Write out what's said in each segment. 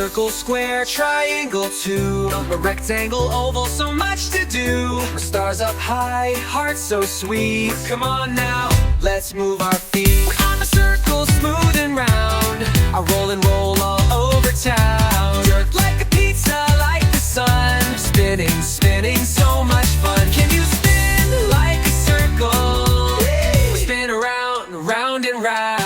circle, square, triangle, two. A rectangle, oval, so much to do. Stars up high, hearts so sweet. Come on now, let's move our feet. On a circle, smooth and round. I roll and roll all over town. Jerk like a pizza, like the sun. Spinning, spinning, so much fun. Can you spin like a circle? Spin around, round and round.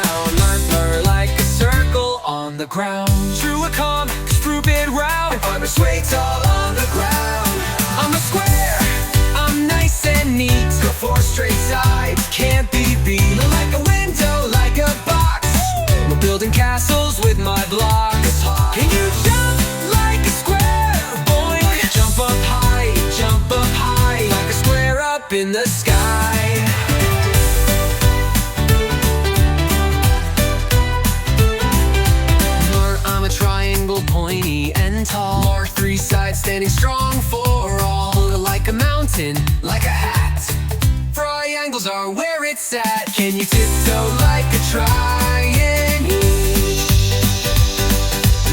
Learn like a circle on the ground. True a calm, stupid round. I'm a sway tall on the ground. I'm a square, I'm nice and neat. Go four straight sides, can't be beat. Like a window, like a box. We're building castles with my blocks. Can you jump like a square? Boing, jump up high, like a square up in the sky. I'm a triangle, pointy and tall. Or three sides, standing strong for all. Like a mountain, like a hat. Triangles are where it's at. Can you tiptoe like a triangle?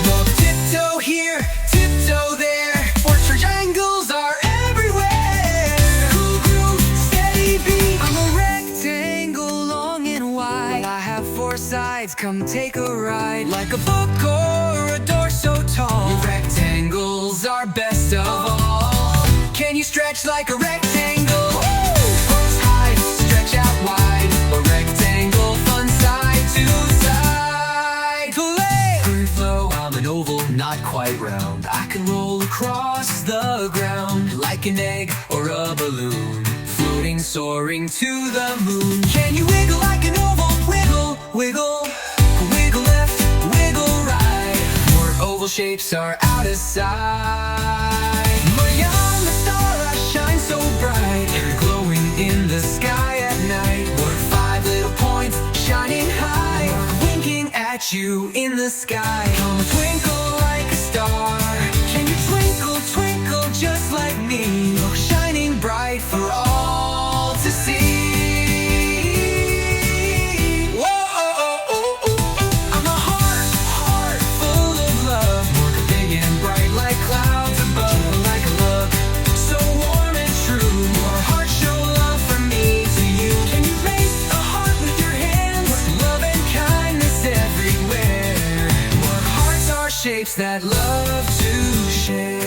Well, tiptoe here, tiptoe there. For triangles are everywhere. Cool groove, steady beat. I'm a rectangle, long and wide. I have four sides, come take a ride. Like a book or a door so tall. Rectangles are best of all. Can you stretch like a rectangle? Close high, stretch out wide. A rectangle, fun side to side. Play! Free flow, I'm an oval, not quite round. I can roll across the ground. Like an egg or a balloon. Floating, soaring to the moon. Can you wiggle like an oval? Wiggle, wiggle. Wiggle left, wiggle right. More oval shapes are out of sight. Beyond the star I shine so bright. You're glowing in the sky at night. We're five little points shining high. Winking at you in the sky. Come twinkle like a star. Can you twinkle, twinkle just like me? Shining bright for all to see. Shapes that love to share.